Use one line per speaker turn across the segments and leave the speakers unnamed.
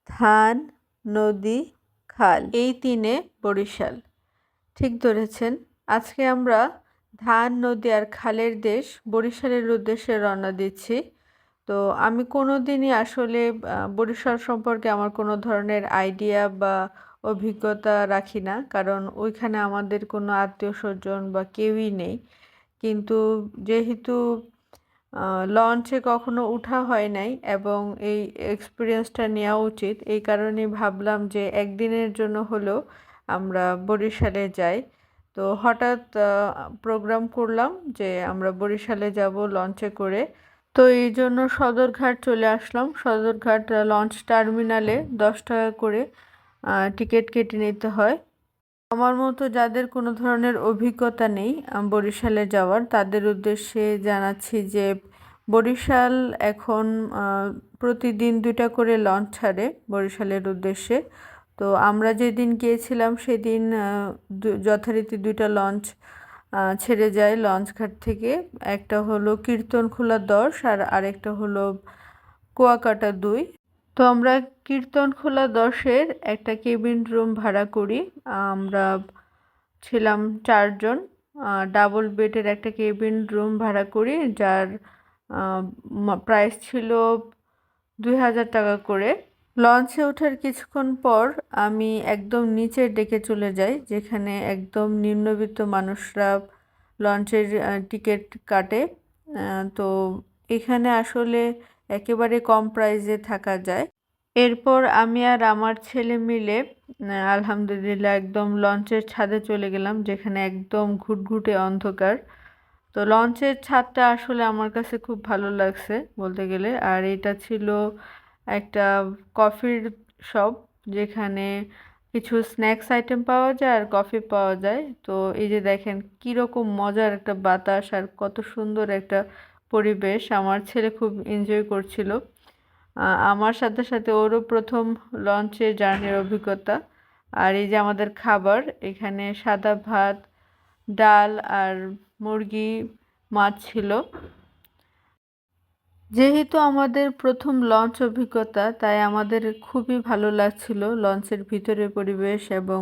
ধান, নদী, খাল, এই তিনে বরিশাল। ঠিক ধরেছেন। আজকে আমরা ধান, নদী আর খালের দেশ বরিশালের উদ্দেশ্যে রওনা দিচ্ছি। তো আমি কোনোদিনই আসলে বরিশাল সম্পর্কে আমার কোনো ধরনের আইডিয়া বা অভিজ্ঞতা রাখি না, কারণ ওইখানে আমাদের কোনো আত্মীয় স্বজন বা কেউই নেই। কিন্তু যেহেতু লঞ্চে কখনো উঠা হয় নাই এবং এই এক্সপিরিয়েন্সটা নেওয়া উচিত, এই কারণেই ভাবলাম যে একদিনের জন্য হলেও আমরা বরিশালে যাই। তো হঠাৎ প্রোগ্রাম করলাম যে আমরা বরিশালে যাব লঞ্চে করে। তো এই জন্য সদরঘাট চলে আসলাম। সদরঘাট লঞ্চ টার্মিনালে 10 টাকা করে টিকিট কেটে নিতে হয়। আমার মতো যাদের কোনো ধরনের অভিজ্ঞতা নেই বরিশালে যাওয়ার, তাদের উদ্দেশ্যে জানাচ্ছি যে বরিশাল এখন প্রতিদিন 2টা করে লঞ্চ ছাড়ে বরিশালের উদ্দেশ্যে। তো আমরা যেদিন গিয়েছিলাম সেদিন যথারীতি 2টা লঞ্চ ছেড়ে যায় লঞ্চঘাট থেকে। একটা হলো কীর্তনখোলা 10 আর আরেকটা হলো কুয়াকাটা 2। তো আমরা কীর্তনখোলা 10-এর একটা কেবিন রুম ভাড়া করি। আমরা ছিলাম 4 জন। ডাবল বেডের একটা কেবিন রুম ভাড়া করি, যার প্রাইস ছিল 2000 টাকা করে। লঞ্চে ওঠার কিছুক্ষণ পর আমি একদম নিচের ডেকে চলে যাই, যেখানে একদম নিম্নবিত্ত মানুষরা লঞ্চের টিকিট কাটে। তো এখানে আসলে একেবারে কম প্রাইসে থাকা যায়। এরপর আমি আর আমার ছেলে মিলে আলহামদুলিল্লাহ একদম লঞ্চের ছাদে চলে গেলাম, যেখানে একদম ঘুটঘুটে অন্ধকার। তো লঞ্চের ছাদটা আসলে আমার কাছে খুব ভালো লাগছে বলতে গেলে। আর এটা ছিল একটা কফির শপ, যেখানে কিছু স্ন্যাক্স আইটেম পাওয়া যায় আর কফি পাওয়া যায়। তো এই যে দেখেন কীরকম মজার একটা বাতাস আর কত সুন্দর একটা পরিবেশ। আমার ছেলে খুব এনজয় করছিল। আমার সাথে সাথে ওরও প্রথম লঞ্চে জার্নির অভিজ্ঞতা। আর এই যে আমাদের খাবার, এখানে সাদা ভাত, ডাল আর মুরগি মাছ ছিল। যেহেতু আমাদের প্রথম লঞ্চ অভিজ্ঞতা, তাই আমাদের খুবই ভালো লাগছিল লঞ্চের ভিতরের পরিবেশ এবং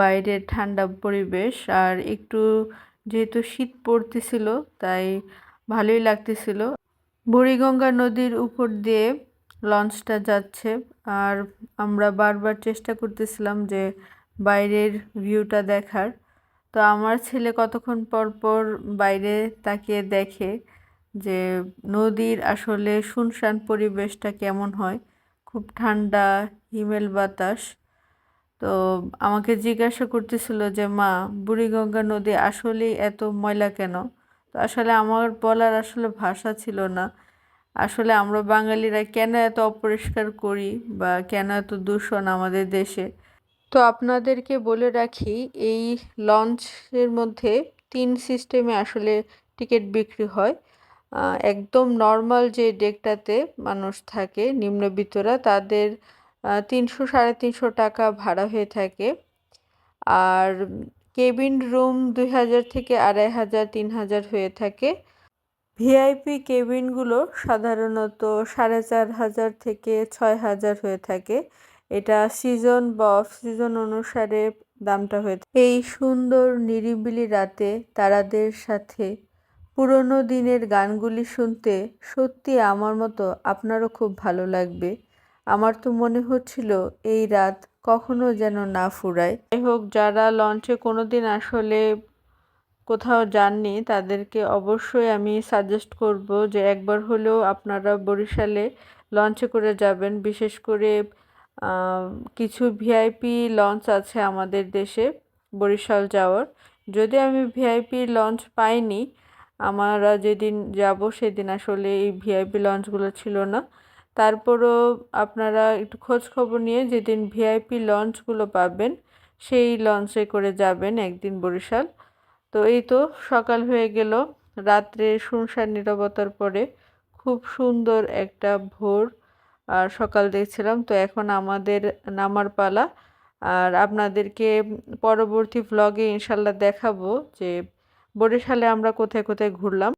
বাইরের ঠান্ডা পরিবেশ। আর একটু যেহেতু শীত পড়তেছিল, তাই ভালোই লাগতেছিল। বুড়িগঙ্গা নদীর উপর দিয়ে লঞ্চটা যাচ্ছে, আর আমরা বারবার চেষ্টা করতেছিলাম যে বাইরের ভিউটা দেখার। তো আমার ছেলে কতক্ষণ পর পর বাইরে তাকিয়ে দেখে যে নদীর আসলে শুনশান পরিবেশটা কেমন হয়, খুব ঠান্ডা হিমেল বাতাস। তো আমাকে জিজ্ঞাসা করতেছিল যে মা, বুড়িগঙ্গা নদী আসলেই এত ময়লা কেন? তো আসলে আমার বলার আসলে ভাষা ছিল না। আসলে আমরা বাঙালিরা কেন এত অপরিষ্কার করি বা কেন এত দূষণ আমাদের দেশে। তো আপনাদেরকে বলে রাখি, এই লঞ্চের মধ্যে 3 সিস্টেমে আসলে টিকিট বিক্রি হয়। একদম নর্মাল যে ডেকটাতে মানুষ থাকে নিম্নবিত্তরা, তাদের 300-350 টাকা ভাড়া হয়ে থাকে। আর কেবিন রুম 2000 থেকে 2500-3000 হয়ে থাকে। ভিআইপি কেবিনগুলো সাধারণত 4500 থেকে 6000 হয়ে থাকে। এটা সিজন বা অফ সিজন অনুসারে দামটা হয়ে থাকে। এই সুন্দর নিরিবিলি রাতে তারাদের সাথে পুরোনো দিনের গানগুলি শুনতে সত্যি আমার মতো আপনারও খুব ভালো লাগবে। আমার তো মনে হচ্ছিল এই রাত কখনো যেন না ফুরায়। যাই হোক, যারা লঞ্চে কোনোদিন আসলে কোথাও যাননি, তাদেরকে অবশ্যই আমি সাজেস্ট করব যে একবার হলেও আপনারা বরিশালে লঞ্চে করে যাবেন। বিশেষ করে কিছু ভিআইপি লঞ্চ আছে আমাদের দেশে বরিশাল যাওয়ার। যদি আমি ভিআইপি লঞ্চ পাইনি, আমরা যেদিন যাব সেদিন আসলে এই ভিআইপি লঞ্চগুলো ছিল না। তারপরও আপনারা একটু খোঁজ খবর নিয়ে যেদিন ভিআইপি লঞ্চগুলো পাবেন সেই লঞ্চে করে যাবেন একদিন বরিশাল। তো এই তো সকাল হয়ে গেল। রাত্রে শুনশান নীরবতার পরে খুব সুন্দর একটা ভোর আর সকাল দেখছিলাম। তো এখন আমাদের নামার পালা। আর আপনাদেরকে পরবর্তী ভ্লগে ইনশাল্লাহ দেখাবো যে বরিশালে আমরা কোথায় কোথায় ঘুরলাম।